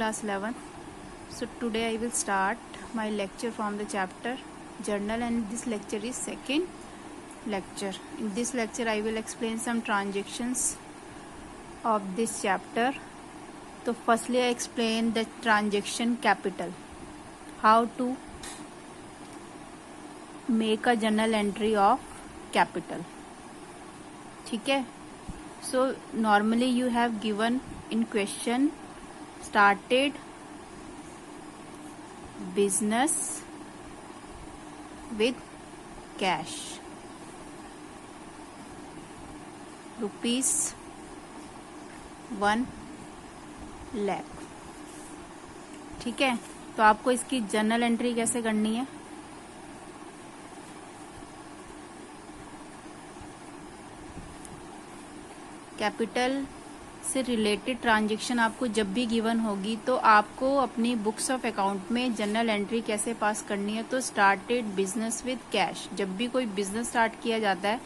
class 11. So today I will start my lecture from the chapter journal, and this lecture is second lecture. In this lecture I will explain some transactions of this chapter. So firstly I explain the transaction capital, how to make a journal entry of capital. ठीक है. So normally you have given in question started business with cash ₹1 lakh. ठीक है. तो आपको इसकी journal entry कैसे करनी है? कैपिटल से रिलेटेड ट्रांजैक्शन आपको जब भी गिवन होगी तो आपको अपनी बुक्स ऑफ अकाउंट में जर्नल एंट्री कैसे पास करनी है? तो स्टार्टेड बिजनेस विद कैश. जब भी कोई बिजनेस स्टार्ट किया जाता है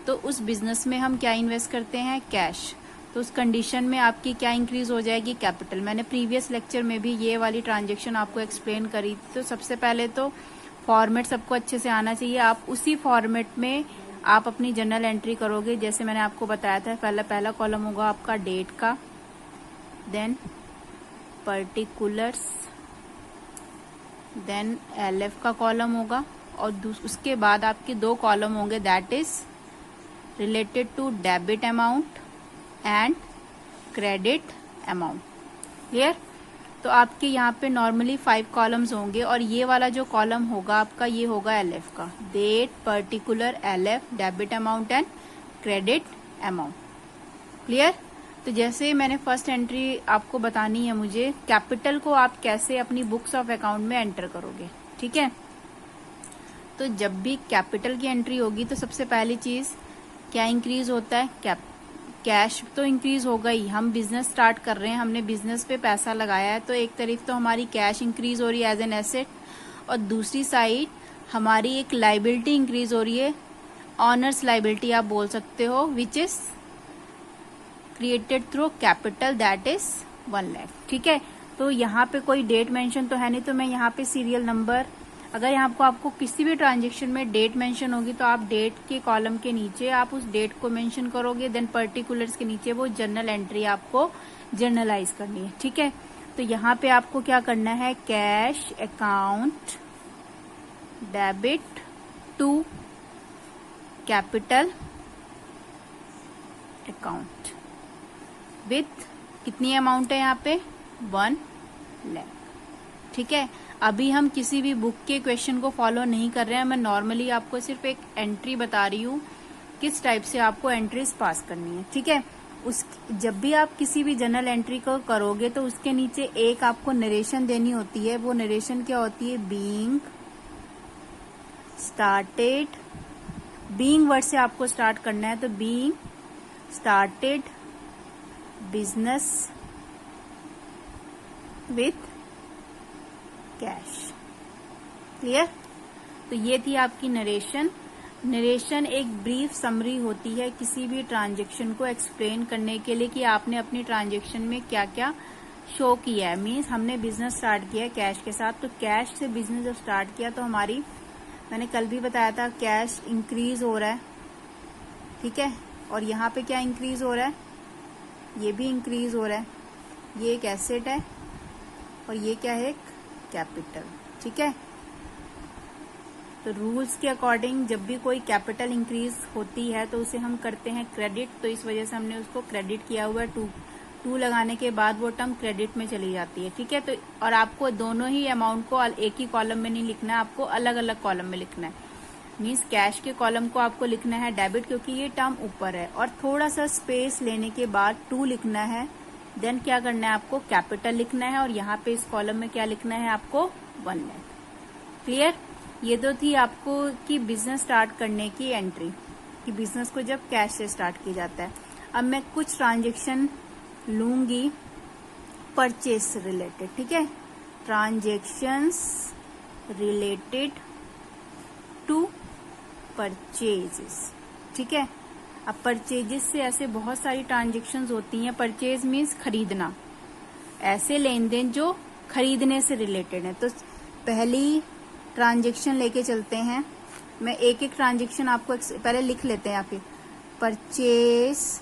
तो उस बिजनेस में हम क्या इन्वेस्ट करते हैं? कैश. तो उस कंडीशन में आपकी क्या इंक्रीज हो जाएगी? कैपिटल. मैंने प्रीवियस लेक्चर में भी ये वाली ट्रांजैक्शन आपको एक्सप्लेन करी थी. तो सबसे पहले तो फॉर्मेट सबको अच्छे से आना चाहिए. आप उसी फॉर्मेट में आप अपनी जर्नल एंट्री करोगे. जैसे मैंने आपको बताया था, पहला कॉलम होगा आपका डेट का, देन पर्टिकुलर्स, देन एलएफ का कॉलम होगा, और उसके बाद आपके दो कॉलम होंगे, that is related to debit amount and credit amount. Clear? तो आपके यहाँ पे नॉर्मली 5 कॉलम्स होंगे, और ये वाला जो कॉलम होगा आपका ये होगा एलएफ का, date, particular, LF, debit amount and credit amount. Clear? तो जैसे मैंने फर्स्ट एंट्री आपको बतानी है, मुझे कैपिटल को आप कैसे अपनी बुक्स ऑफ अकाउंट में एंटर करोगे. ठीक है. तो जब भी कैपिटल की एंट्री होगी तो सबसे पहली चीज क्या इंक्रीज होता है? कैश तो इंक्रीज होगा ही. हम बिजनेस स्टार्ट कर रहे हैं, हमने बिजनेस पे पैसा लगाया है, तो एक तरफ तो हमारी कैश इंक्रीज हो रही है एज एन एसेट, और दूसरी साइड हमारी एक लाइबिलिटी इंक्रीज हो रही है, ऑनर्स लाइबिलिटी आप बोल सकते हो, which is created through capital, that is 1 lakh. ठीक है. तो यहाँ पे कोई डेट मेंशन तो है नहीं, तो मैं यहाँ पे सीरियल नंबर, अगर यहाँ आपको किसी भी ट्रांजेक्शन में डेट मेंशन होगी तो आप डेट के कॉलम के नीचे आप उस डेट को मेंशन करोगे. देन पर्टिकुलर्स के नीचे वो जर्नल एंट्री आपको जर्नलाइज करनी है. ठीक है. तो यहाँ पे आपको क्या करना है? Cash account debit to capital account with कितनी अमाउंट है यहाँ पे? 1 लाख. ठीक है. अभी हम किसी भी बुक के क्वेश्चन को फॉलो नहीं कर रहे हैं, मैं नॉर्मली आपको सिर्फ एक एंट्री बता रही हूँ किस टाइप से आपको एंट्रीज पास करनी है. ठीक है. जब भी आप किसी भी जर्नल एंट्री को करोगे तो उसके नीचे एक आपको नरेशन देनी होती है. वो नरेशन क्या होती है? बीइंग स्टार्टेड, बीइंग वर्ड से आपको स्टार्ट करना है, तो being started business with cash. Clear? तो ये थी आपकी नरेशन. नरेशन एक ब्रीफ समरी होती है किसी भी ट्रांजैक्शन को एक्सप्लेन करने के लिए कि आपने अपनी ट्रांजैक्शन में क्या क्या शो किया है. मीन्स हमने बिजनेस स्टार्ट किया है कैश के साथ, तो कैश से बिजनेस जब स्टार्ट किया तो हमारी, मैंने कल भी बताया था, कैश इंक्रीज हो रहा है. ठीक है. और यहाँ पे क्या इंक्रीज हो रहा है? ये भी इंक्रीज हो रहा है. ये एक एसेट है और ये क्या है? कैपिटल. ठीक है. तो रूल्स के अकॉर्डिंग जब भी कोई कैपिटल इंक्रीज होती है तो उसे हम करते हैं क्रेडिट. तो इस वजह से हमने उसको क्रेडिट किया हुआ है. टू लगाने के बाद वो टर्म क्रेडिट में चली जाती है. ठीक है. तो और आपको दोनों ही अमाउंट को एक ही कॉलम में नहीं लिखना है, आपको अलग अलग कॉलम में लिखना है. मीन्स कैश के कॉलम को आपको लिखना है डेबिट, क्योंकि ये टर्म ऊपर है, और थोड़ा सा स्पेस लेने के बाद 2 लिखना है. देन क्या करना है? आपको कैपिटल लिखना है, और यहाँ पे इस कॉलम में क्या लिखना है? आपको 1 लाख. क्लियर? ये तो थी आपको कि बिजनेस स्टार्ट करने की एंट्री, कि बिजनेस को जब कैश से स्टार्ट किया जाता है. अब मैं कुछ ट्रांजैक्शन लूंगी परचेज से रिलेटेड. ठीक है. Transactions related to purchases. ठीक है. अब परचेजेस से ऐसे बहुत सारी ट्रांजैक्शंस होती हैं. परचेज मीन्स खरीदना, ऐसे लेन देन जो खरीदने से रिलेटेड है। तो पहली ट्रांजेक्शन लेके चलते हैं। मैं एक एक ट्रांजेक्शन आपको पहले लिख लेते हैं यहाँ पे। परचेज,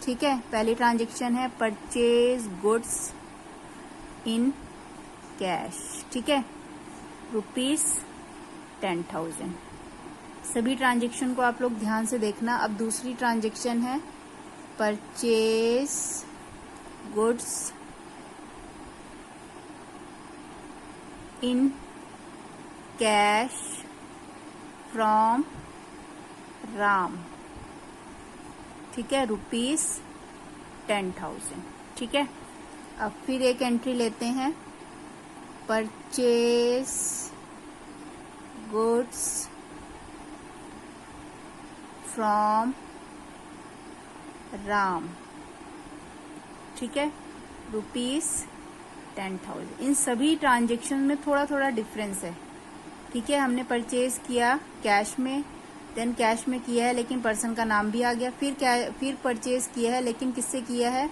ठीक है, पहली ट्रांजेक्शन है परचेज गुड्स इन कैश, ठीक है, ₹10,000। सभी ट्रांजेक्शन को आप लोग ध्यान से देखना। अब दूसरी ट्रांजेक्शन है purchase goods in cash from Ram, ठीक है, ₹10,000, ठीक है। अब फिर एक एंट्री लेते हैं परचेज गुड्स फ्रॉम राम, ठीक है, ₹10,000। इन सभी ट्रांजेक्शन में थोड़ा थोड़ा डिफरेंस है, ठीक है। हमने परचेज किया कैश में, देन कैश में किया है लेकिन पर्सन का नाम भी आ गया, फिर परचेज किया है लेकिन किससे किया है,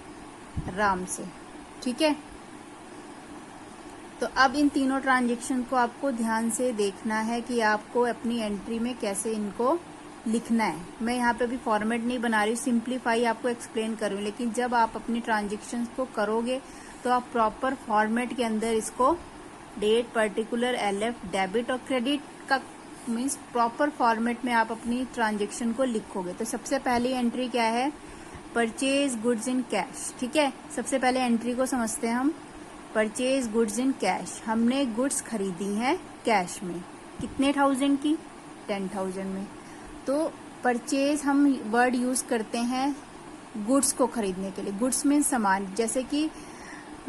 राम से, ठीक है। तो अब इन तीनों ट्रांजेक्शन को आपको ध्यान से देखना है कि आपको अपनी एंट्री में कैसे इनको लिखना है। मैं यहाँ पे भी फॉर्मेट नहीं बना रही हूँ, सिंप्लीफाई आपको एक्सप्लेन करूँ, लेकिन जब आप अपनी ट्रांजेक्शन को करोगे तो आप प्रॉपर फॉर्मेट के अंदर इसको डेट, पर्टिकुलर, LF, डेबिट और क्रेडिट का मीन्स प्रॉपर फॉर्मेट में आप अपनी ट्रांजेक्शन को लिखोगे। तो सबसे पहली एंट्री क्या है, परचेज गुड्स इन कैश, ठीक है। सबसे पहले एंट्री को समझते हैं हम। परचेज गुड्स इन कैश, हमने गुड्स खरीदी हैं कैश में, कितने थाउजेंड की, 10,000 में। तो परचेज हम वर्ड यूज करते हैं गुड्स को खरीदने के लिए। गुड्स में सामान, जैसे कि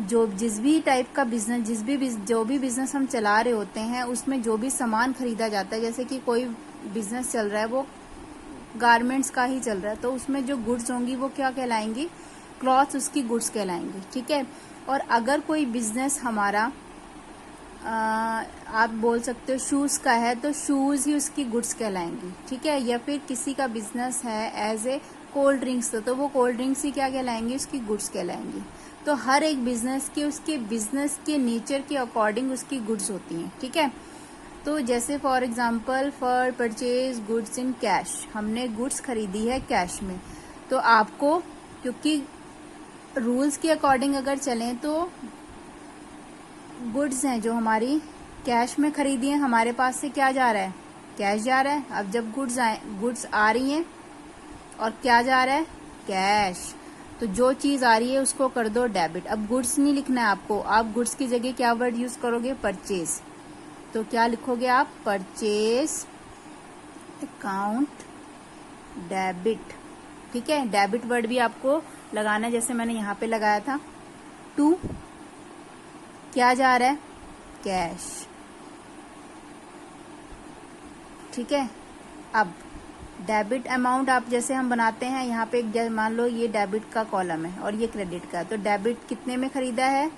जिस भी टाइप का बिजनेस, जो भी बिजनेस हम चला रहे होते हैं उसमें जो भी सामान खरीदा जाता है, जैसे कि कोई बिजनेस चल रहा है वो गारमेंट्स का ही चल रहा है, तो उसमें जो गुड्स होंगी वो क्या कहलाएंगी, क्लॉथ्स उसकी गुड्स कहलाएंगी, ठीक है। और अगर कोई बिजनेस हमारा आप बोल सकते हो शूज का है तो शूज ही उसकी गुड्स कहलाएंगी, ठीक है। या फिर किसी का बिजनेस है एज ए कोल्ड ड्रिंक्स, तो वो कोल्ड ड्रिंक्स ही क्या कहलाएंगी, उसकी गुड्स कहलाएंगी। तो हर एक बिजनेस के उसके बिजनेस के नेचर के अकॉर्डिंग उसकी गुड्स होती हैं, ठीक है। तो जैसे for example for purchase goods in cash, हमने गुड्स खरीदी है कैश में, तो आपको क्योंकि रूल्स के अकॉर्डिंग अगर चलें तो गुड्स हैं जो हमारी कैश में खरीदी है, हमारे पास से क्या जा रहा है, कैश जा रहा है। अब जब गुड्स आ रही हैं और क्या जा रहा है, कैश, तो जो चीज आ रही है उसको कर दो डेबिट। अब गुड्स नहीं लिखना है आपको, आप गुड्स की जगह क्या वर्ड यूज करोगे, परचेज। तो क्या लिखोगे आप, परचेज अकाउंट डेबिट, ठीक है। डेबिट वर्ड भी आपको लगाना है, जैसे मैंने यहाँ पे लगाया था। टू क्या जा रहा है, कैश, ठीक है। अब डेबिट अमाउंट आप जैसे हम बनाते हैं, यहाँ पे एक मान लो ये डेबिट का कॉलम है और ये क्रेडिट का, तो डेबिट कितने में खरीदा है,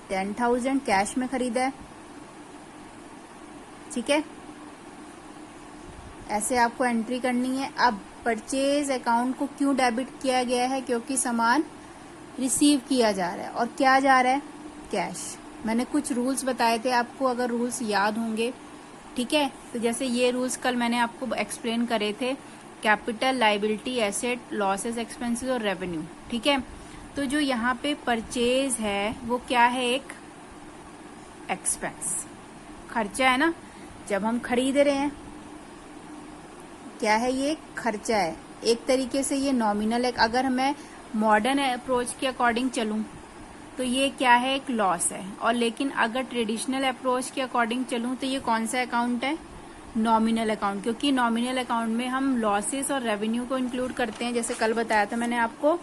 10,000 कैश में खरीदा है, ठीक है। ऐसे आपको एंट्री करनी है। अब परचेज अकाउंट को क्यों डेबिट किया गया है, क्योंकि सामान रिसीव किया जा रहा है और क्या जा रहा है, कैश। मैंने कुछ रूल्स बताए थे आपको, अगर रूल्स याद होंगे, ठीक है। तो जैसे ये रूल्स कल मैंने आपको एक्सप्लेन करे थे, capital, liability, asset, losses, expenses और रेवेन्यू, ठीक है। तो जो यहाँ पे परचेज है वो क्या है, एक एक्सपेंस, खर्चा है ना। जब हम खरीद रहे हैं क्या है, ये खर्चा है। एक तरीके से ये नॉमिनल है। अगर मैं मॉडर्न अप्रोच के अकॉर्डिंग चलूं तो ये क्या है, एक लॉस है। और लेकिन अगर ट्रेडिशनल अप्रोच के अकॉर्डिंग चलूं तो ये कौन सा अकाउंट है, नॉमिनल अकाउंट, क्योंकि नॉमिनल अकाउंट में हम लॉसेस और रेवेन्यू को इंक्लूड करते हैं। जैसे कल बताया था मैंने आपको,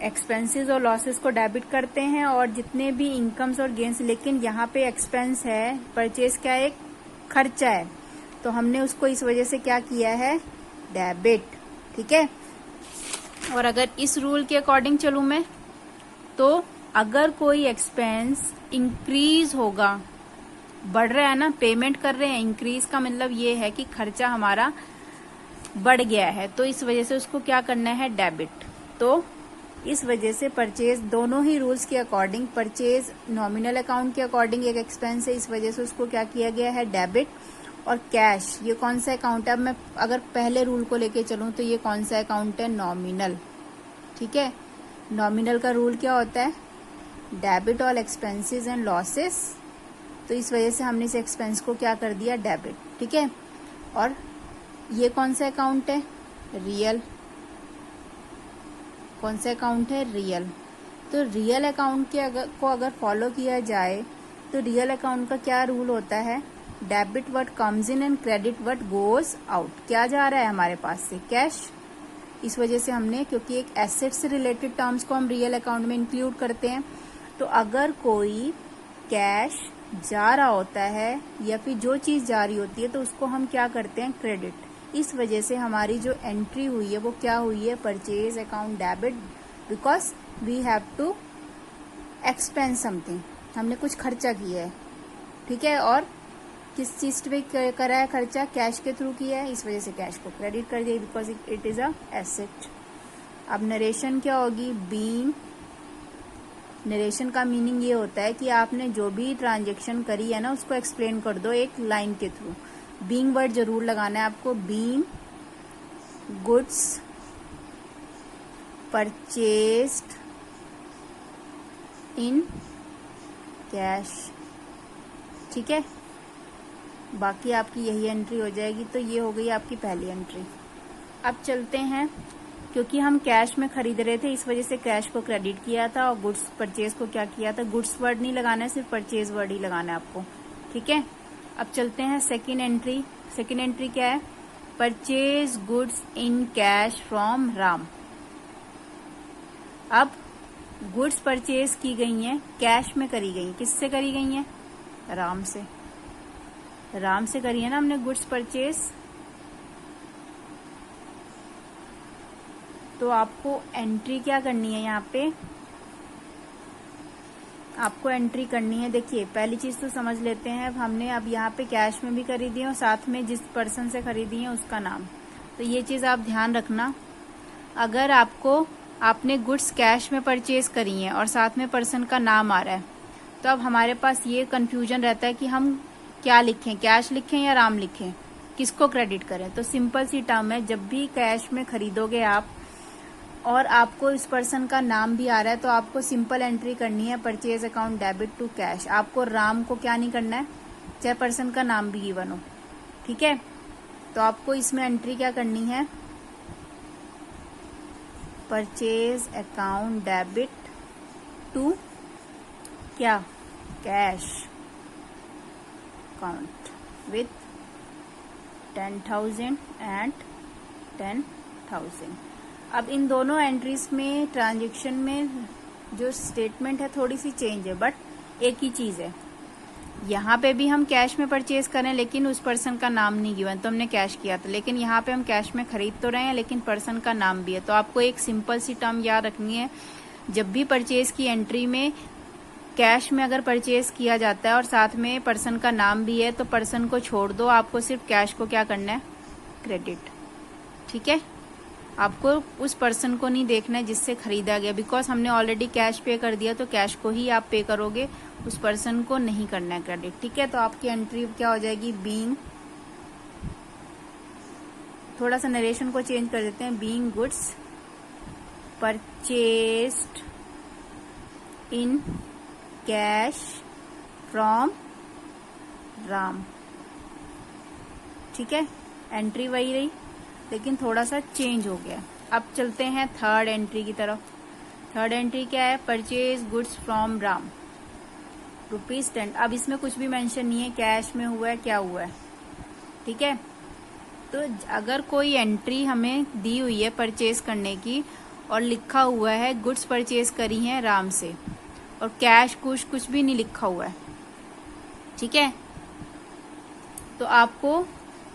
एक्सपेंसेस और लॉसेस को डेबिट करते हैं और जितने भी इनकम्स और गेन्स। लेकिन यहाँ पे एक्सपेंस है, परचेज क्या है, एक खर्चा है, तो हमने उसको इस वजह से क्या किया है, डेबिट, ठीक है। और अगर इस रूल के अकॉर्डिंग चलूं मैं, तो अगर कोई एक्सपेंस इंक्रीज होगा, बढ़ रहा है ना, पेमेंट कर रहे हैं, इंक्रीज का मतलब ये है कि खर्चा हमारा बढ़ गया है, तो इस वजह से उसको क्या करना है, डेबिट। तो इस वजह से परचेज दोनों ही रूल्स के अकॉर्डिंग, परचेज नॉमिनल अकाउंट के अकॉर्डिंग एक एक्सपेंस है, इस वजह से उसको क्या किया गया है, डेबिट। और कैश ये कौन सा अकाउंट है, अब मैं अगर पहले रूल को लेके चलूं तो ये कौन सा अकाउंट है, नॉमिनल। ठीक है, नॉमिनल का रूल क्या होता है, debit all expenses and losses. तो इस वजह से हमने इस एक्सपेंस को क्या कर दिया, डेबिट। ठीक है, और ये कौन सा अकाउंट है, रियल। कौन सा अकाउंट है, रियल। तो रियल अकाउंट के अगर फॉलो किया जाए तो रियल अकाउंट का क्या रूल होता है, debit what comes in and credit what goes out. क्या जा रहा है हमारे पास से, कैश। इस वजह से हमने, क्योंकि एक एसेट से रिलेटेड टर्म्स को हम रियल अकाउंट में इंक्लूड करते हैं, तो अगर कोई कैश जा रहा होता है या फिर जो चीज जा रही होती है तो उसको हम क्या करते हैं, क्रेडिट। इस वजह से हमारी जो एंट्री हुई है वो क्या हुई है, purchase account debit, because we have to expense something, हमने कुछ खर्चा किया है। ठीक है, और किस चीज पे करा है खर्चा, कैश के थ्रू किया है, इस वजह से कैश को क्रेडिट कर दिया, because it is a asset. अब नरेशन क्या होगी, बीइंग। नरेशन का मीनिंग ये होता है कि आपने जो भी ट्रांजेक्शन करी है ना उसको एक्सप्लेन कर दो एक लाइन के थ्रू। बीइंग वर्ड जरूर लगाना है आपको, being goods purchased in cash. ठीक है, बाकी आपकी यही एंट्री हो जाएगी। तो ये हो गई आपकी पहली एंट्री। अब चलते हैं, क्योंकि हम कैश में खरीद रहे थे इस वजह से कैश को क्रेडिट किया था और गुड्स परचेज को क्या किया था, गुड्स वर्ड नहीं लगाना है, सिर्फ परचेज वर्ड ही लगाना है आपको। ठीक है, अब चलते हैं सेकेंड एंट्री। सेकेंड एंट्री क्या है, purchase goods in cash from Ram. अब गुड्स परचेज की गई हैं, कैश में करी गई, किससे करी गई हैं, राम से। राम से करी है ना हमने गुड्स परचेज। तो आपको एंट्री क्या करनी है, यहाँ पे आपको एंट्री करनी है। देखिए पहली चीज तो समझ लेते हैं, हमने अब यहाँ पे कैश में भी खरीदी है और साथ में जिस पर्सन से खरीदी है उसका नाम। तो ये चीज आप ध्यान रखना, अगर आपने गुड्स कैश में परचेज करी है और साथ में पर्सन का नाम आ रहा है तो अब हमारे पास ये कंफ्यूजन रहता है कि हम क्या लिखें, कैश लिखें या राम लिखें, किसको क्रेडिट करें। तो सिंपल सी टर्म है, जब भी कैश में खरीदोगे आप और आपको इस पर्सन का नाम भी आ रहा है तो आपको सिंपल एंट्री करनी है, purchase account debit to cash. आपको राम को क्या नहीं करना है, चाहे पर्सन का नाम भी गिवन हो। ठीक है, तो आपको इसमें एंट्री क्या करनी है, परचेज अकाउंट डेबिट टू क्या, कैश अकाउंट विथ 10,000 एंड 10,000। अब इन दोनों एंट्रीज में ट्रांजैक्शन में जो स्टेटमेंट है थोड़ी सी चेंज है, बट एक ही चीज है। यहाँ पे भी हम कैश में परचेज करें लेकिन उस पर्सन का नाम नहीं गिवन, तो हमने कैश किया था, लेकिन यहाँ पे हम कैश में खरीद तो रहे हैं लेकिन पर्सन का नाम भी है। तो आपको एक सिंपल सी टर्म याद रखनी है, जब भी परचेज की एंट्री में कैश में अगर परचेज किया जाता है और साथ में पर्सन का नाम भी है तो पर्सन को छोड़ दो, आपको सिर्फ कैश को क्या करना है, क्रेडिट। ठीक है, आपको उस पर्सन को नहीं देखना है जिससे खरीदा गया, बिकॉज हमने ऑलरेडी कैश पे कर दिया तो कैश को ही आप पे करोगे, उस पर्सन को नहीं करना है क्रेडिट। ठीक है, तो आपकी एंट्री क्या हो जाएगी, बीइंग, थोड़ा सा नरेशन को चेंज कर देते हैं, being goods purchased in cash from Ram. ठीक है, एंट्री वही रही लेकिन थोड़ा सा चेंज हो गया। अब चलते हैं थर्ड एंट्री की तरफ। थर्ड एंट्री क्या है, परचेज गुड्स फ्रॉम राम ₹10। अब इसमें कुछ भी मेंशन नहीं है, कैश में हुआ है क्या हुआ है। ठीक है, तो अगर कोई एंट्री हमें दी हुई है परचेज करने की और लिखा हुआ है गुड्स परचेज करी है राम से और कैश कुछ भी नहीं लिखा हुआ है, ठीक है, तो आपको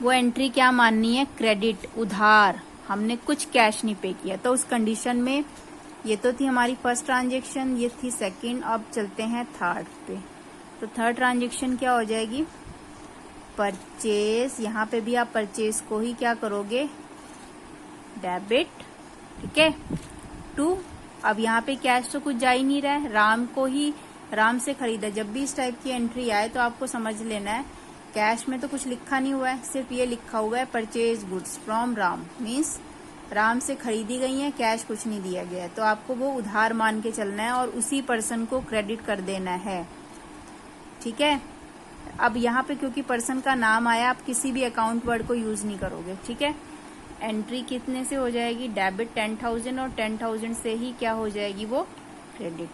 वो एंट्री क्या माननी है, क्रेडिट, उधार, हमने कुछ कैश नहीं पे किया। तो उस कंडीशन में ये तो थी हमारी फर्स्ट ट्रांजेक्शन, ये थी सेकंड। अब चलते हैं थर्ड पे। तो थर्ड ट्रांजेक्शन क्या हो जाएगी, परचेज, यहाँ पे भी आप परचेज को ही क्या करोगे, डेबिट, ठीक है, टू अब यहाँ पे कैश तो कुछ जा ही नहीं रहा है, राम को ही राम से खरीदा। जब भी इस टाइप की एंट्री आए तो आपको समझ लेना है कैश में तो कुछ लिखा नहीं हुआ है, सिर्फ ये लिखा हुआ है purchase goods from Ram, means Ram से खरीदी गई है, कैश कुछ नहीं दिया गया है। तो आपको वो उधार मान के चलना है और उसी पर्सन को क्रेडिट कर देना है। ठीक है। अब यहाँ पे क्योंकि पर्सन का नाम आया, आप किसी भी अकाउंट वर्ड को यूज नहीं करोगे। ठीक है। एंट्री कितने से हो जाएगी, डेबिट 10,000 और 10,000 से ही क्या हो जाएगी वो क्रेडिट।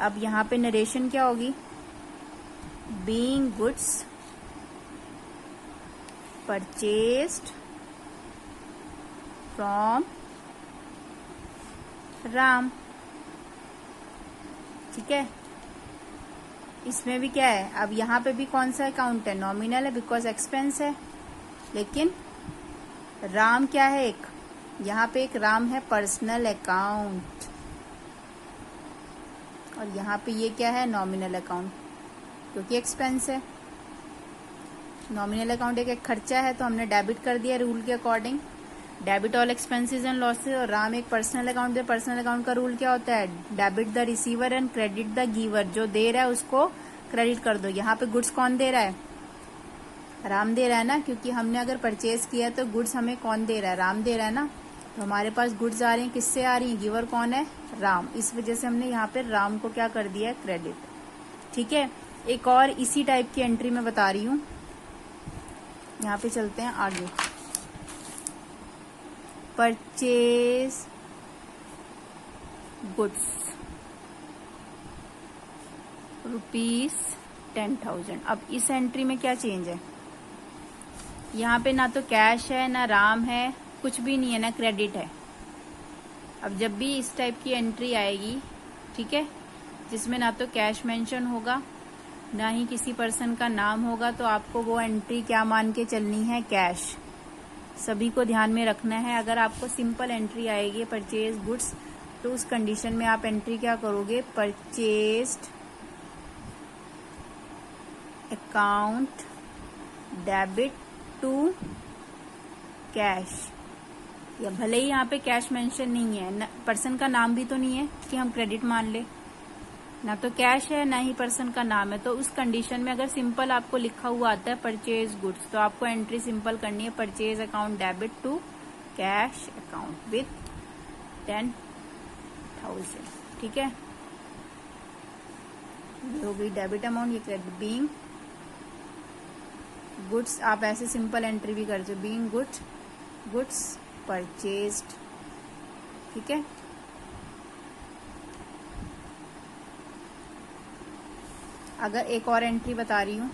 अब यहाँ पे नरेशन क्या होगी, being goods purchased from Ram. ठीक है। इसमें भी क्या है, अब यहाँ पे भी कौन सा अकाउंट है, नॉमिनल है बिकॉज एक्सपेंस है, लेकिन राम क्या है, एक यहाँ पे एक राम है पर्सनल अकाउंट, और यहाँ पे ये क्या है, नॉमिनल अकाउंट, क्योंकि एक्सपेंस है। नॉमिनल अकाउंट एक खर्चा है तो हमने डेबिट कर दिया रूल के according, debit all expenses and losses. और राम एक पर्सनल अकाउंट है, पर्सनल अकाउंट का रूल क्या होता है, debit the receiver and credit the giver. जो दे रहा है उसको क्रेडिट कर दो। यहाँ पे गुड्स कौन दे रहा है, राम दे रहा है ना, क्योंकि हमने अगर परचेज किया तो गुड्स हमें कौन दे रहा है, राम दे रहा है ना। तो हमारे पास गुड्स आ रही हैं, किससे आ रही हैं, गिवर कौन है, राम। इस वजह से हमने यहाँ पे राम को क्या कर दिया है, क्रेडिट। ठीक है। एक और इसी टाइप की एंट्री में बता रही हूँ, यहाँ पे चलते हैं आगे। Purchase goods ₹10,000। अब इस एंट्री में क्या चेंज है, यहाँ पे ना तो कैश है ना राम है, कुछ भी नहीं है, ना क्रेडिट है। अब जब भी इस टाइप की एंट्री आएगी, ठीक है, जिसमें ना तो कैश मेंशन होगा ना ही किसी पर्सन का नाम होगा, तो आपको वो एंट्री क्या मान के चलनी है, कैश। सभी को ध्यान में रखना है। अगर आपको सिंपल एंट्री आएगी परचेज गुड्स, तो उस कंडीशन में आप एंट्री क्या करोगे, purchased account debit to cash. या भले ही यहाँ पे कैश मेंशन नहीं है, पर्सन का नाम भी तो नहीं है कि हम क्रेडिट मान ले, ना तो कैश है ना ही पर्सन का नाम है। तो उस कंडीशन में अगर सिंपल आपको लिखा हुआ आता है परचेज गुड्स, तो आपको एंट्री सिंपल करनी है, purchase account debit to cash account with 10,000। ठीक है, ये हो गई डेबिट अमाउंट, ये क्रेडिट। बीइंग गुड्स आप ऐसे सिंपल एंट्री भी करते हो, बीइंग गुड्स परचेज्ड। ठीक है। अगर एक और एंट्री बता रही हूं,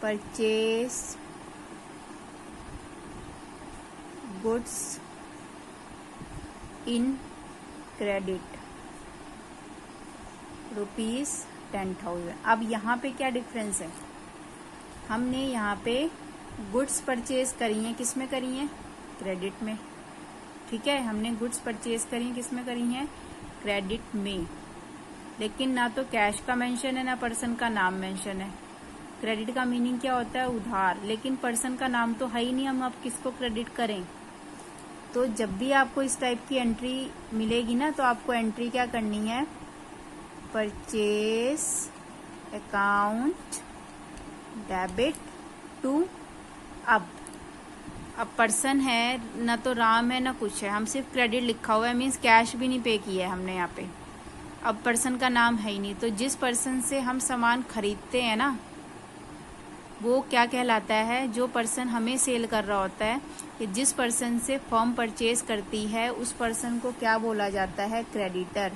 परचेज गुड्स इन क्रेडिट ₹10,000। अब यहाँ पे क्या डिफरेंस है, हमने यहाँ पे गुड्स परचेज करी हैं, किस में करी हैं, क्रेडिट में। ठीक है, हमने गुड्स परचेज करी हैं, किस में करी हैं, क्रेडिट में। लेकिन ना तो कैश का मेंशन है ना पर्सन का नाम मेंशन है। क्रेडिट का मीनिंग क्या होता है, उधार, लेकिन पर्सन का नाम तो है ही नहीं, हम अब किसको क्रेडिट करें। तो जब भी आपको इस टाइप की एंट्री मिलेगी ना, तो आपको एंट्री क्या करनी है, परचेज अकाउंट डेबिट टू। अब पर्सन है ना, तो राम है ना कुछ है, हम सिर्फ क्रेडिट लिखा हुआ है, मीन्स कैश भी नहीं पे किया है हमने यहाँ पे। अब पर्सन का नाम है ही नहीं, तो जिस पर्सन से हम सामान खरीदते हैं ना, वो क्या कहलाता है, जो पर्सन हमें सेल कर रहा होता है, कि जिस पर्सन से फर्म परचेज करती है उस पर्सन को क्या बोला जाता है, क्रेडिटर।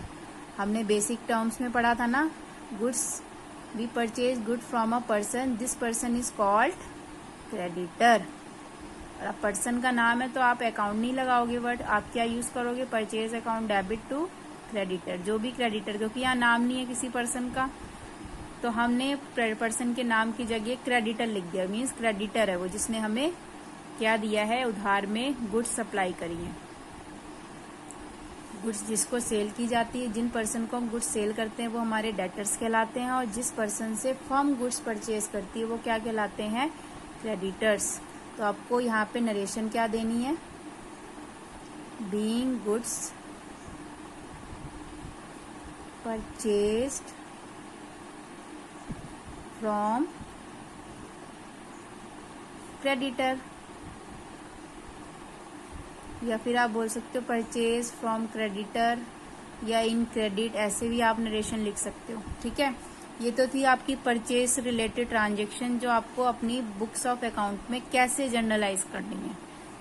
हमने बेसिक टर्म्स में पढ़ा था ना, goods we purchase good from a person, this person is called creditor. और अब पर्सन का नाम है तो आप अकाउंट नहीं लगाओगे वर्ड, आप क्या यूज करोगे, purchase account debit to creditor, जो भी क्रेडिटर, क्योंकि यहाँ नाम नहीं है किसी पर्सन का, तो हमने पर्सन के नाम की जगह क्रेडिटर लिख दिया, मीन्स क्रेडिटर है वो, जिसने हमें क्या दिया है, उधार में गुड्स सप्लाई करी है। गुड्स जिसको सेल की जाती है, जिन पर्सन को हम गुड्स सेल करते हैं वो हमारे डेटर्स कहलाते हैं, और जिस पर्सन से फर्म गुड्स परचेज करती है वो क्या कहलाते हैं, क्रेडिटर्स। तो आपको यहाँ पे नरेशन क्या देनी है, being goods purchased from creditor, या फिर आप बोल सकते हो परचेज फ्रॉम क्रेडिटर या इन क्रेडिट, ऐसे भी आप नरेशन लिख सकते हो। ठीक है, ये तो थी आपकी परचेज रिलेटेड ट्रांजेक्शन जो आपको अपनी बुक्स ऑफ अकाउंट में कैसे जर्नलाइज करनी है।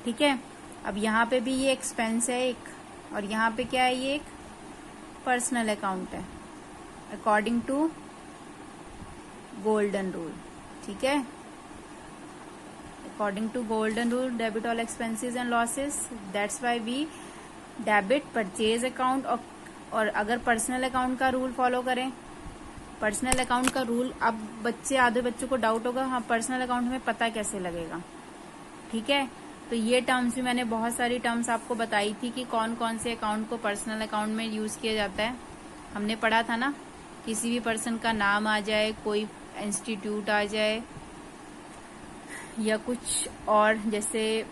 ठीक है, अब यहाँ पे भी ये एक्सपेंस है एक, और यहाँ पे क्या है, ये एक पर्सनल अकाउंट है अकॉर्डिंग टू गोल्डन रूल। ठीक है, according to golden rule debit all expenses and losses, that's why we debit purchase account. और अगर पर्सनल अकाउंट का रूल फॉलो करें, पर्सनल अकाउंट का रूल, अब आधे बच्चों को डाउट होगा, हाँ पर्सनल अकाउंट में पता कैसे लगेगा। ठीक है, तो ये टर्म्स भी मैंने बहुत सारी टर्म्स आपको बताई थी कि कौन कौन से अकाउंट को पर्सनल अकाउंट में यूज किया जाता है। हमने पढ़ा था ना, किसी भी पर्सन का नाम आ जाए, कोई इंस्टीट्यूट आ जाए या कुछ और जैसे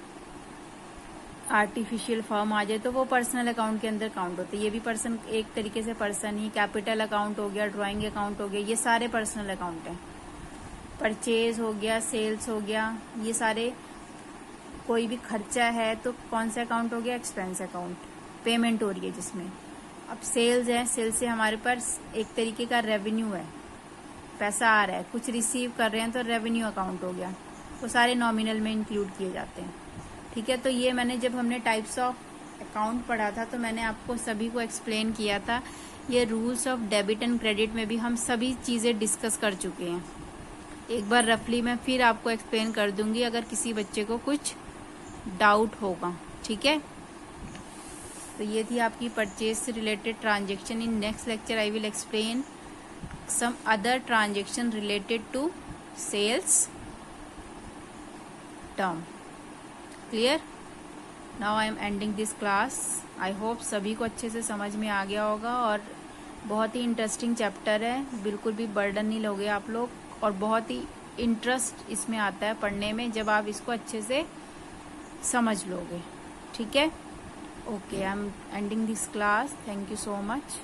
आर्टिफिशियल फॉर्म आ जाए तो वो पर्सनल अकाउंट के अंदर काउंट होते हैं। ये भी पर्सन एक तरीके से पर्सन ही, कैपिटल अकाउंट हो गया, ड्राइंग अकाउंट हो गया, ये सारे पर्सनल अकाउंट हैं। परचेज हो गया, सेल्स हो गया, ये सारे, कोई भी खर्चा है तो कौन सा अकाउंट हो गया, एक्सपेंस अकाउंट, पेमेंट हो रही है जिसमें। अब सेल्स है, सेल्स से हमारे पास एक तरीके का रेवेन्यू है, पैसा आ रहा है, कुछ रिसीव कर रहे हैं तो रेवेन्यू अकाउंट हो गया, वो सारे नॉमिनल में इंक्लूड किए जाते हैं। ठीक है, तो ये मैंने जब हमने टाइप्स ऑफ अकाउंट पढ़ा था तो मैंने आपको सभी को एक्सप्लेन किया था। ये rules of debit and credit में भी हम सभी चीज़ें डिस्कस कर चुके हैं। एक बार रफली मैं फिर आपको एक्सप्लेन कर दूंगी अगर किसी बच्चे को कुछ डाउट होगा। ठीक है, तो ये थी आपकी परचेज से related transaction. In next lecture I will explain some other transaction related to sales term. Clear? Now I am ending this class. I hope सभी को अच्छे से समझ में आ गया होगा, और बहुत ही इंटरेस्टिंग चैप्टर है, बिल्कुल भी बर्डन नहीं लोगे आप लोग, और बहुत ही इंटरेस्ट इसमें आता है पढ़ने में जब आप इसको अच्छे से समझ लोगे। ठीक है, okay, I am ending this class. Thank you so much.